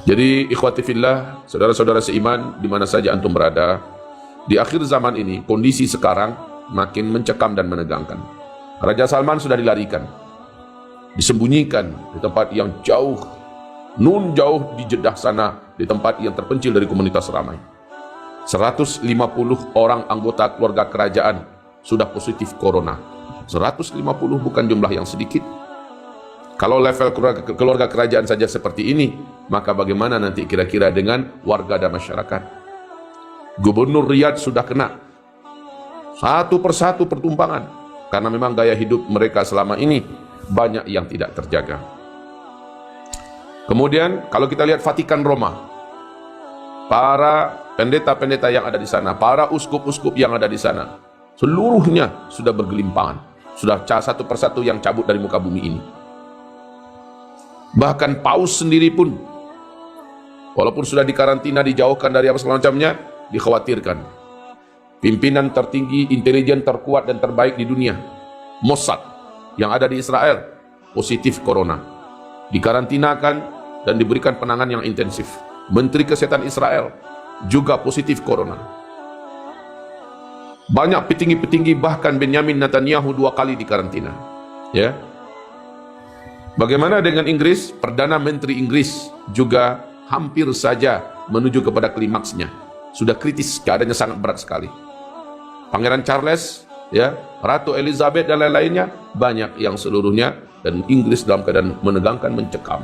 Jadi ikhwati fillah, saudara-saudara seiman di mana saja antum berada, di akhir zaman ini kondisi sekarang makin mencekam dan menegangkan. Raja Salman sudah dilarikan, disembunyikan di tempat yang jauh, nun jauh di Jeddah sana, di tempat yang terpencil dari komunitas ramai. 150 orang anggota keluarga kerajaan sudah positif corona. 150 bukan jumlah yang sedikit. Kalau level keluarga kerajaan saja seperti ini, maka bagaimana nanti kira-kira dengan warga dan masyarakat? Gubernur Riyadh sudah kena satu persatu pertumpangan, karena memang gaya hidup mereka selama ini banyak yang tidak terjaga. Kemudian kalau kita lihat Vatikan Roma, para pendeta-pendeta yang ada di sana, para uskup-uskup yang ada di sana, seluruhnya sudah bergelimpangan, sudah satu persatu yang cabut dari muka bumi ini. Bahkan paus sendiri pun, walaupun sudah dikarantina, dijauhkan dari apa segala macamnya, dikhawatirkan. Pimpinan tertinggi, intelijen terkuat dan terbaik di dunia, Mossad, yang ada di Israel, positif corona. Dikarantinakan dan diberikan penanganan yang intensif. Menteri Kesehatan Israel juga positif corona. Banyak petinggi-petinggi, bahkan Benyamin Netanyahu 2 kali dikarantina. Ya. Bagaimana dengan Inggris? Perdana Menteri Inggris juga hampir saja menuju kepada klimaksnya. Sudah kritis, keadaannya sangat berat sekali. Pangeran Charles, ya, Ratu Elizabeth dan lain-lainnya, banyak yang seluruhnya, dan Inggris dalam keadaan menegangkan, mencekam.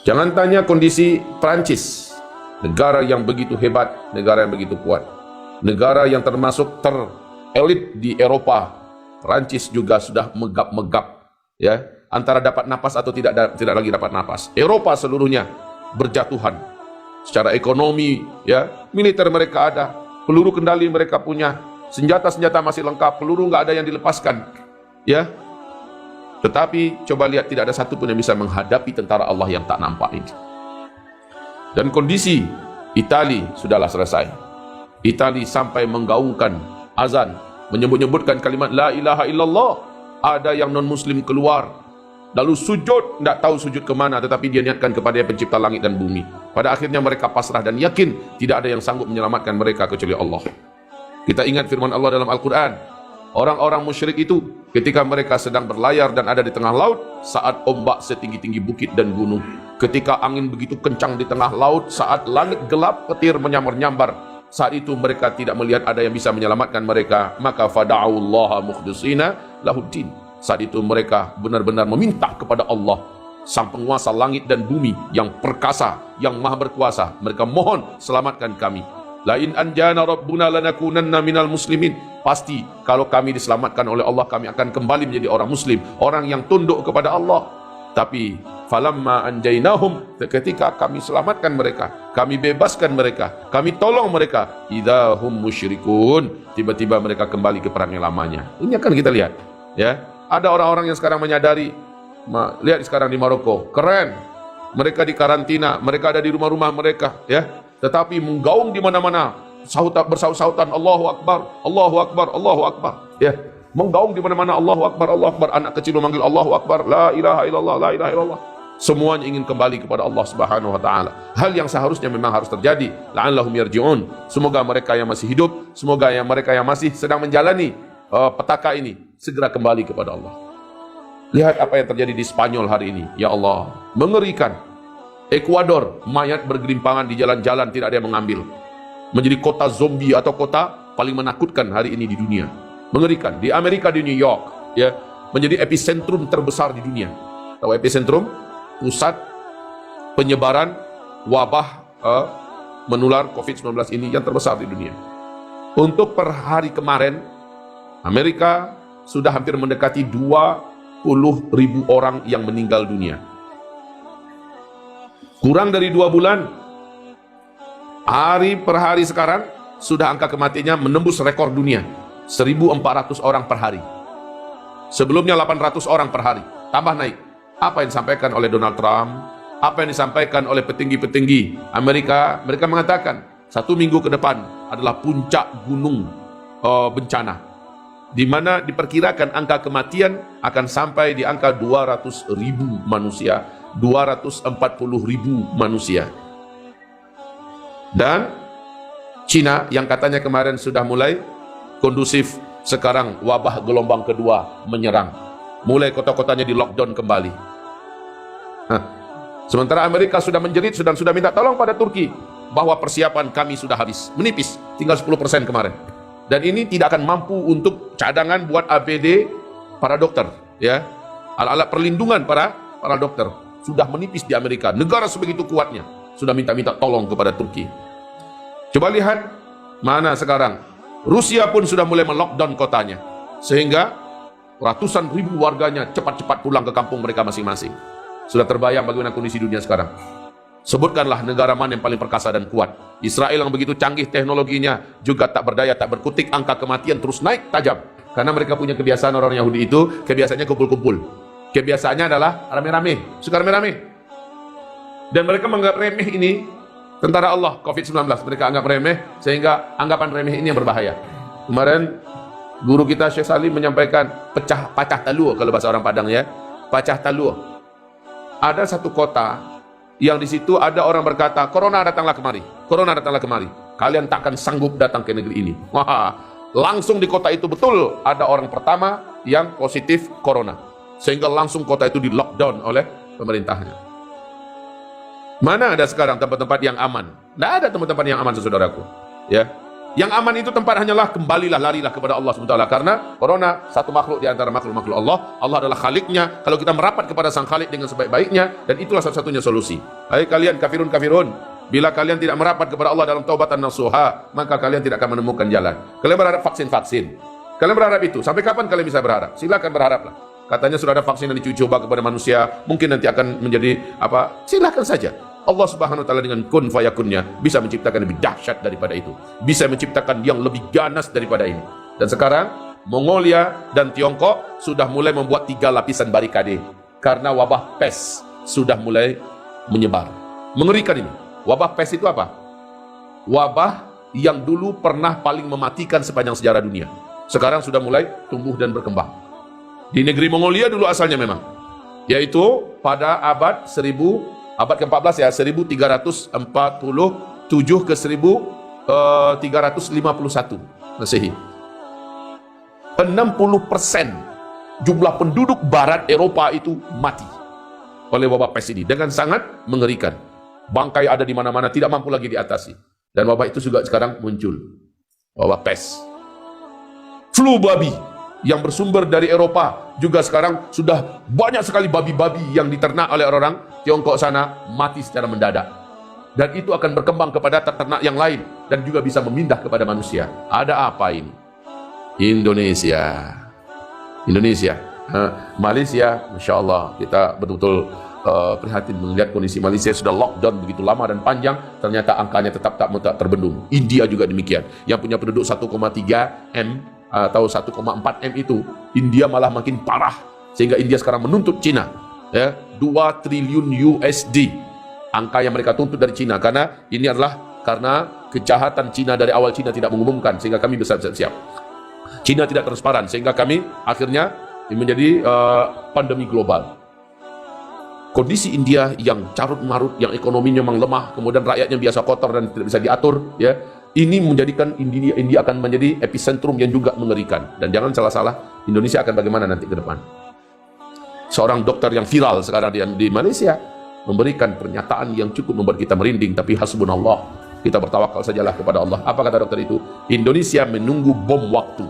Jangan tanya kondisi Prancis, negara yang begitu hebat, negara yang begitu kuat, negara yang termasuk terelit di Eropa. Prancis juga sudah megap-megap, ya, antara dapat napas atau tidak lagi dapat napas. Eropa seluruhnya berjatuhan secara ekonomi, ya, militer mereka ada, peluru kendali mereka punya, senjata-senjata masih lengkap, peluru nggak ada yang dilepaskan, ya. Tetapi coba lihat, tidak ada satupun yang bisa menghadapi tentara Allah yang tak nampak ini. Dan kondisi Italia sudahlah selesai. Italia sampai menggaungkan azan, menyebut-nyebutkan kalimat la ilaha illallah. Ada yang non-muslim keluar, lalu sujud, tidak tahu sujud kemana, tetapi dia niatkan kepada pencipta langit dan bumi. Pada akhirnya mereka pasrah dan yakin tidak ada yang sanggup menyelamatkan mereka kecuali Allah. Kita ingat firman Allah dalam Al-Quran, orang-orang musyrik itu ketika mereka sedang berlayar dan ada di tengah laut, saat ombak setinggi-tinggi bukit dan gunung, ketika angin begitu kencang di tengah laut, saat langit gelap, petir menyambar-nyambar, saat itu mereka tidak melihat ada yang bisa menyelamatkan mereka, maka fada'ullaha mukhlishina lahuddin. Saat itu mereka benar-benar meminta kepada Allah, sang penguasa langit dan bumi yang perkasa, yang maha berkuasa. Mereka mohon, selamatkan kami. La in anjana rabbuna lanakunanna minal muslimin. Pasti kalau kami diselamatkan oleh Allah, kami akan kembali menjadi orang muslim, orang yang tunduk kepada Allah. Tapi falamma anjainahum, ketika kami selamatkan mereka, kami bebaskan mereka, kami tolong mereka, idahum musyrikun, tiba-tiba mereka kembali ke perang yang lamanya. Ini akan kita lihat, ya. Ada orang-orang yang sekarang menyadari, lihat sekarang di Maroko, keren, mereka dikarantina, mereka ada di rumah-rumah mereka, ya, tetapi menggaung di mana-mana, bersaut-sautan Allahu Akbar, Allahu Akbar, Allahu Akbar, ya, menggaung di mana-mana Allahu Akbar, Allahu Akbar. Anak kecil memanggil Allahu Akbar, la ilaha illallah, la ilaha illallah. Semuanya ingin kembali kepada Allah Subhanahu wa taala. Hal yang seharusnya memang harus terjadi. La'allahum yarji'un. Semoga mereka yang masih hidup, semoga mereka yang masih sedang menjalani petaka ini segera kembali kepada Allah. Lihat apa yang terjadi di Spanyol hari ini. Ya Allah, mengerikan. Ekuador, mayat bergelimpangan di jalan-jalan, tidak ada yang mengambil. Menjadi kota zombie atau kota paling menakutkan hari ini di dunia. Mengerikan. Di Amerika, di New York, ya, menjadi epicentrum terbesar di dunia. Tahu epicentrum? Pusat penyebaran wabah menular COVID-19 ini yang terbesar di dunia. Untuk per hari kemarin, Amerika sudah hampir mendekati 20.000 orang yang meninggal dunia. Kurang dari 2 bulan, hari per hari sekarang, sudah angka kematiannya menembus rekor dunia. 1.400 orang per hari. Sebelumnya 800 orang per hari. Tambah naik. Apa yang disampaikan oleh Donald Trump, apa yang disampaikan oleh petinggi-petinggi Amerika, mereka mengatakan 1 minggu ke depan adalah puncak gunung bencana, di mana diperkirakan angka kematian akan sampai di angka 200.000 manusia 240.000 manusia. Dan Cina yang katanya kemarin sudah mulai kondusif, sekarang wabah gelombang kedua menyerang. Mulai kota-kotanya di lockdown kembali. Sementara Amerika sudah menjerit dan sudah minta tolong pada Turki bahwa persiapan kami sudah habis, menipis, tinggal 10% kemarin. Dan ini tidak akan mampu untuk cadangan buat APD para dokter, ya. Alat-alat perlindungan para dokter sudah menipis di Amerika. Negara sebegitu kuatnya sudah minta tolong kepada Turki. Coba lihat mana sekarang. Rusia pun sudah mulai melockdown kotanya, sehingga ratusan ribu warganya cepat-cepat pulang ke kampung mereka masing-masing. Sudah terbayang bagaimana kondisi dunia sekarang. Sebutkanlah negara mana yang paling perkasa dan kuat. Israel yang begitu canggih teknologinya juga tak berdaya, tak berkutik, angka kematian terus naik tajam. Karena mereka punya kebiasaan, orang Yahudi itu kebiasaannya kumpul-kumpul. Kebiasaannya adalah rame-rame, suka rame-rame. Dan mereka menganggap remeh ini tentara Allah, COVID-19. Mereka anggap remeh, sehingga anggapan remeh ini yang berbahaya. Kemarin guru kita Syekh Salim menyampaikan pacah talur, kalau bahasa orang Padang ya, pacah talur. Ada satu kota yang di situ ada orang berkata, corona datanglah kemari, corona datanglah kemari. Kalian takkan sanggup datang ke negeri ini. Wah, langsung di kota itu betul ada orang pertama yang positif corona, sehingga langsung kota itu di lockdown oleh pemerintahnya. Mana ada sekarang tempat-tempat yang aman? Tidak ada tempat-tempat yang aman, saudaraku. Ya, yang aman itu tempat hanyalah kembalilah, larilah kepada Allah SWT. Karena corona satu makhluk di antara makhluk-makhluk Allah. Allah adalah Khaliknya. Kalau kita merapat kepada Sang Khalik dengan sebaik-baiknya, dan itulah satu-satunya solusi. Hai kalian kafirun, bila kalian tidak merapat kepada Allah dalam taubatan nasuha, maka kalian tidak akan menemukan jalan. Kalian berharap vaksin. Kalian berharap itu. Sampai kapan kalian bisa berharap? Silakan berharaplah. Katanya sudah ada vaksin yang dicoba kepada manusia, mungkin nanti akan menjadi apa? Silakan saja. Allah Subhanahu wa taala dengan kun fayakunnya bisa menciptakan lebih dahsyat daripada itu. Bisa menciptakan yang lebih ganas daripada ini. Dan sekarang Mongolia dan Tiongkok sudah mulai membuat 3 lapisan barikade karena wabah pes sudah mulai menyebar. Mengerikan ini. Wabah pes itu apa? Wabah yang dulu pernah paling mematikan sepanjang sejarah dunia. Sekarang sudah mulai tumbuh dan berkembang. Di negeri Mongolia dulu asalnya memang, yaitu pada abad ke-14 ya, 1347 ke 1351 Masehi. 60% jumlah penduduk barat Eropa itu mati oleh wabah pes ini dengan sangat mengerikan. Bangkai ada di mana-mana, tidak mampu lagi diatasi. Dan wabah itu juga sekarang muncul, wabah pes. Flu babi yang bersumber dari Eropa juga sekarang sudah banyak sekali babi-babi yang diternak oleh orang Tiongkok sana mati secara mendadak. Dan itu akan berkembang kepada ternak yang lain dan juga bisa memindah kepada manusia. Ada apa ini? Indonesia, Malaysia, Masya Allah, kita betul-betul prihatin melihat kondisi Malaysia sudah lockdown begitu lama dan panjang, ternyata angkanya tetap tak terbendung. India juga demikian, yang punya penduduk 1,3 M atau 1,4 M itu, India malah makin parah, sehingga India sekarang menuntut Cina ya, 2 triliun USD, angka yang mereka tuntut dari Cina, karena ini adalah karena kejahatan Cina dari awal. Cina tidak mengumumkan sehingga kami bisa siap. Cina tidak transparan sehingga kami akhirnya menjadi pandemi global. Kondisi India yang carut-marut, yang ekonominya memang lemah, kemudian rakyatnya biasa kotor dan tidak bisa diatur ya, ini menjadikan India akan menjadi epicentrum yang juga mengerikan. Dan jangan salah-salah, Indonesia akan bagaimana nanti ke depan. Seorang dokter yang viral sekarang di Malaysia memberikan pernyataan yang cukup membuat kita merinding, tapi hasbunallah, kita bertawakal sajalah kepada Allah. Apa kata dokter itu? Indonesia menunggu bom waktu.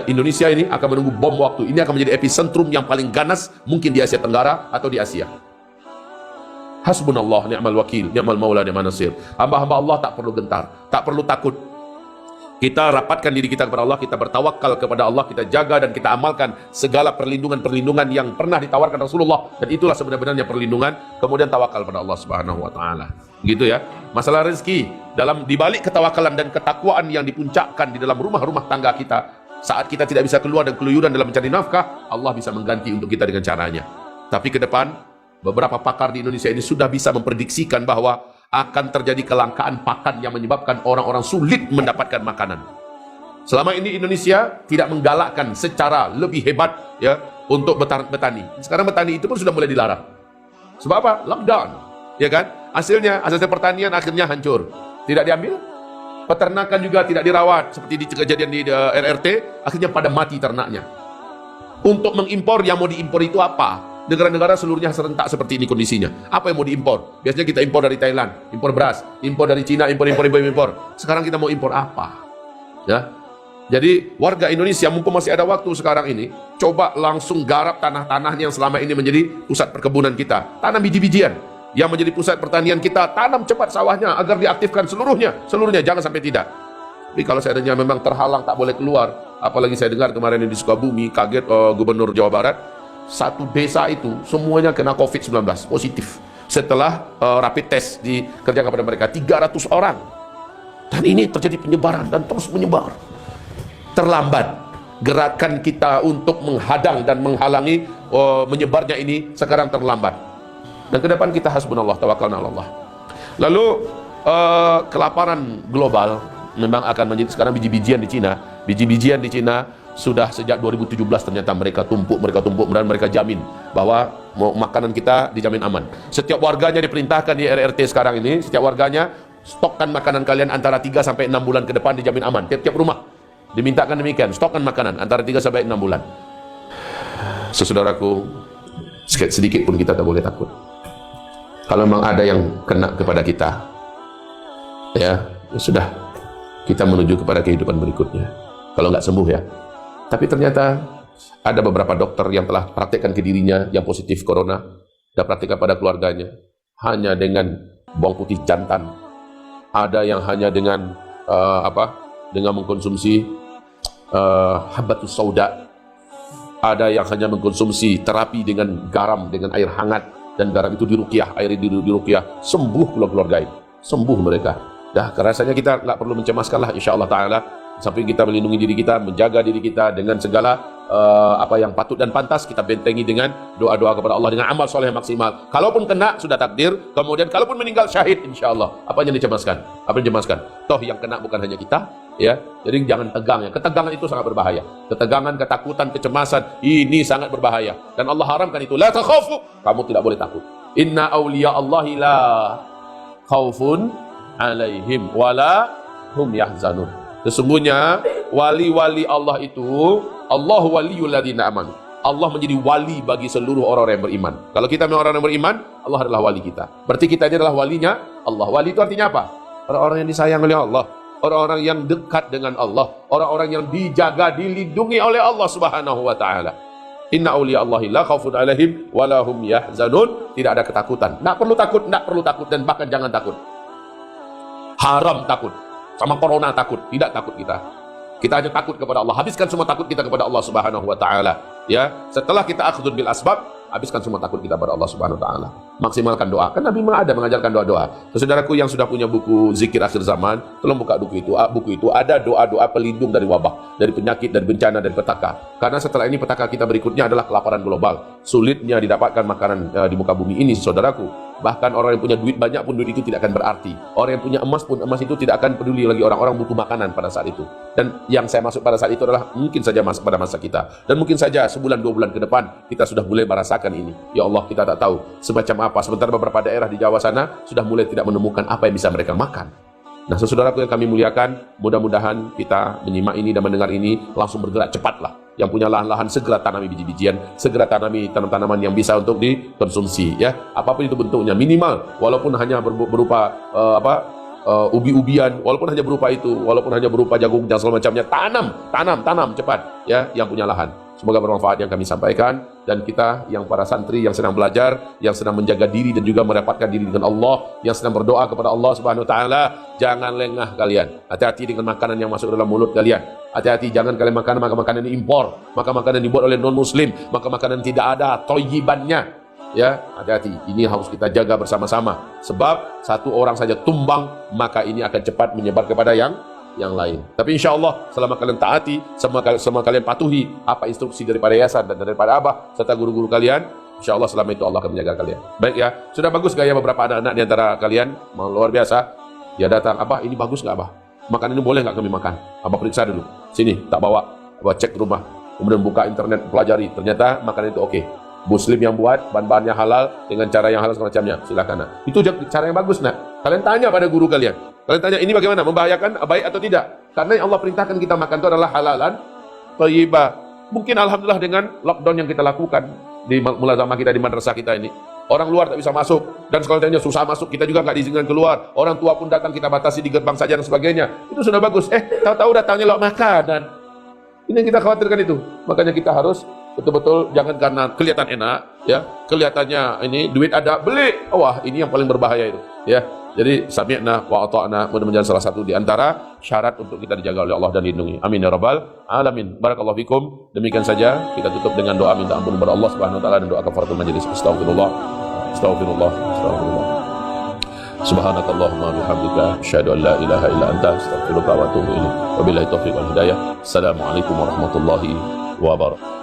Indonesia ini akan menunggu bom waktu. Ini akan menjadi epicentrum yang paling ganas mungkin di Asia Tenggara atau di Asia. Hasbunallah ni'mal wakil, ni'mal maula, ni'man nasir. Hamba-hamba Allah tak perlu gentar, tak perlu takut. Kita rapatkan diri kita kepada Allah, kita bertawakal kepada Allah, kita jaga dan kita amalkan segala perlindungan-perlindungan yang pernah ditawarkan Rasulullah, dan itulah sebenarnya perlindungan. Kemudian tawakal pada Allah Subhanahu wa taala. Gitu ya. Masalah rezeki, di balik ketawakalan dan ketakwaan yang dipuncakkan di dalam rumah-rumah tangga kita, saat kita tidak bisa keluar dan keluyuran dalam mencari nafkah, Allah bisa mengganti untuk kita dengan caranya. Tapi ke depan, beberapa pakar di Indonesia ini sudah bisa memprediksikan bahwa akan terjadi kelangkaan pakan yang menyebabkan orang-orang sulit mendapatkan makanan. Selama ini Indonesia tidak menggalakkan secara lebih hebat ya untuk bertani. Sekarang bertani itu pun sudah mulai dilarang. Sebab apa? Lockdown. Ya kan? Hasil pertanian akhirnya hancur. Tidak diambil. Peternakan juga tidak dirawat. Seperti di kejadian di RRT, akhirnya pada mati ternaknya. Untuk mengimpor, yang mau diimpor itu apa? Negara-negara seluruhnya serentak seperti ini kondisinya. Apa yang mau diimpor? Biasanya kita impor dari Thailand, impor beras, impor dari Cina, impor. Sekarang kita mau impor apa? Ya. Jadi warga Indonesia mumpung masih ada waktu sekarang ini, coba langsung garap tanah-tanahnya yang selama ini menjadi pusat perkebunan kita. Tanam biji-bijian yang menjadi pusat pertanian kita, tanam cepat sawahnya agar diaktifkan seluruhnya, jangan sampai tidak. Tapi kalau seandainya memang terhalang tak boleh keluar, apalagi saya dengar kemarin di Sukabumi, kaget Gubernur Jawa Barat, satu desa itu semuanya kena COVID-19 positif setelah rapid test dikerjakan kepada mereka 300 orang, dan ini terjadi penyebaran dan terus menyebar. Terlambat gerakan kita untuk menghadang dan menghalangi menyebarnya ini sekarang terlambat, dan ke depan kita hasbunallah tawakkalna 'ala Allah. Lalu kelaparan global memang akan menjadi sekarang biji-bijian di Cina sudah sejak 2017 ternyata mereka tumpuk dan mereka jamin bahwa makanan kita dijamin aman. Setiap warganya diperintahkan di RRT sekarang ini, setiap warganya stokkan makanan kalian antara 3 sampai 6 bulan ke depan dijamin aman. Tiap-tiap rumah dimintakan demikian, stokkan makanan antara 3 sampai 6 bulan. Saudaraku, sedikit pun kita tak boleh takut. Kalau memang ada yang kena kepada kita, ya sudah, kita menuju kepada kehidupan berikutnya. Kalau nggak sembuh ya. Tapi ternyata ada beberapa dokter yang telah praktekkan ke dirinya yang positif corona, dan praktekkan pada keluarganya hanya dengan bawang putih jantan. Ada yang hanya dengan dengan mengkonsumsi habatus sauda. Ada yang hanya mengkonsumsi terapi dengan garam, dengan air hangat, dan garam itu diruqyah, air itu diruqyah, sembuh keluarga ini, sembuh mereka. Dah, rasanya kita nggak perlu mencemaskanlah, insyaallah taala. Sampai kita melindungi diri kita, menjaga diri kita dengan segala apa yang patut dan pantas, kita bentengi dengan doa-doa kepada Allah, dengan amal soleh yang maksimal. Kalaupun kena sudah takdir, kemudian kalaupun meninggal syahid insyaallah. Apa yang dicemaskan? Toh yang kena bukan hanya kita, ya. Jadi jangan tegang ya. Ketegangan itu sangat berbahaya. Ketegangan, ketakutan, kecemasan ini sangat berbahaya. Dan Allah haramkan itu. La takhafu, kamu tidak boleh takut. Inna awliya Allahi la khaufun alaihim wala hum yahzanun. Sesungguhnya wali-wali Allah itu, Allahu waliyul ladzina amanu. Allah menjadi wali bagi seluruh orang-orang yang beriman. Kalau kita memang orang yang beriman, Allah adalah wali kita. Berarti kita ini adalah walinya Allah. Wali itu artinya apa? Orang-orang yang disayang oleh Allah, orang-orang yang dekat dengan Allah, orang-orang yang dijaga, dilindungi oleh Allah Subhanahu wa taala. Inna awliya Allahi la khaufun alaihim wa la hum yahzanun. Tidak ada ketakutan. Tidak perlu takut dan bahkan jangan takut. Haram takut. Sama corona takut, tidak takut kita. Kita hanya takut kepada Allah. Habiskan semua takut kita kepada Allah Subhanahu wa taala. Ya, setelah kita akhdun bil asbab, habiskan semua takut kita kepada Allah Subhanahu wa taala. Maksimalkan doa. Kan Nabi memang ada mengajarkan doa-doa. Saudaraku yang sudah punya buku Zikir Akhir Zaman, tolong buka buku itu. Buku itu ada doa-doa pelindung dari wabah, dari penyakit, dari bencana, dari petaka. Karena setelah ini petaka kita berikutnya adalah kelaparan global. Sulitnya didapatkan makanan di muka bumi ini, saudaraku. Bahkan orang yang punya duit banyak pun duit itu tidak akan berarti. Orang yang punya emas pun emas itu tidak akan peduli lagi. Orang-orang butuh makanan pada saat itu. Dan yang saya maksud pada saat itu adalah mungkin saja pada masa kita. Dan mungkin saja sebulan 2 bulan ke depan kita sudah mulai merasakan ini. Ya Allah, kita tak tahu semacam apa. Sementara beberapa daerah di Jawa sana sudah mulai tidak menemukan apa yang bisa mereka makan. Nah, saudaraku yang kami muliakan, mudah-mudahan kita menyimak ini dan mendengar ini langsung bergerak cepatlah. Yang punya lahan-lahan segera tanami biji-bijian, segera tanami tanam-tanaman yang bisa untuk dikonsumsi, ya. Apapun itu bentuknya, minimal walaupun hanya berupa ubi-ubian, walaupun hanya berupa itu, walaupun hanya berupa jagung dan segala macamnya, tanam cepat, ya, yang punya lahan. Semoga bermanfaat yang kami sampaikan, dan kita yang para santri yang sedang belajar, yang sedang menjaga diri dan juga merapatkan diri dengan Allah, yang sedang berdoa kepada Allah Subhanahu wa taala, jangan lengah kalian. Hati-hati dengan makanan yang masuk dalam mulut kalian. Hati-hati, jangan kalian makan makanan yang impor, makanan yang dibuat oleh non muslim, makanan yang tidak ada thayyibannya. Ya, hati-hati. Ini harus kita jaga bersama-sama. Sebab satu orang saja tumbang, maka ini akan cepat menyebar kepada yang lain. Tapi insya Allah selama kalian taati, selama kalian patuhi apa instruksi daripada yayasan dan daripada abah serta guru-guru kalian, insya Allah selama itu Allah akan menjaga kalian. Baik ya, sudah bagus gak ya beberapa anak-anak di antara kalian? Mau luar biasa. Dia datang, abah ini bagus gak abah? Makan ini boleh gak kami makan? Abah periksa dulu. Sini, tak bawa. Abah cek rumah. Kemudian buka internet, pelajari. Ternyata makanan itu oke. Muslim yang buat, bahan-bahannya halal, dengan cara yang halal semacamnya. Silakan nak. Itu cara yang bagus nak. Kalian tanya pada guru kalian. Kalian tanya, ini bagaimana? Membahayakan, baik atau tidak? Karena yang Allah perintahkan kita makan itu adalah halalan, thayyibah. Mungkin alhamdulillah dengan lockdown yang kita lakukan di mulazamah kita, di madrasah kita ini. Orang luar tak bisa masuk, dan sekolahnya susah masuk, kita juga nggak diizinkan keluar. Orang tua pun datang, kita batasi di gerbang saja dan sebagainya. Itu sudah bagus. Tahu-tahu datangnya lewat makanan. Ini yang kita khawatirkan itu. Makanya kita harus betul-betul jangan karena kelihatan enak, ya, kelihatannya ini duit ada, beli. Wah, ini yang paling berbahaya itu, ya. Jadi sami'na wa ata'na, mudah-mudahan salah satu di antara syarat untuk kita dijaga oleh Allah dan dilindungi. Amin ya rabbal alamin. Barakallahu fikum. Demikian saja kita tutup dengan doa minta ampun kepada Allah Subhanahu wa taala dan doa kafaratul majelis. Astagfirullah. Astagfirullah. Astagfirullah. Subhanakallahumma bihamdika asyhadu an la ilaha illa anta astaghfiruka wa atubu ilaik. Wabillahi taufiq wal hidayah. Assalamualaikum warahmatullahi wabarakatuh.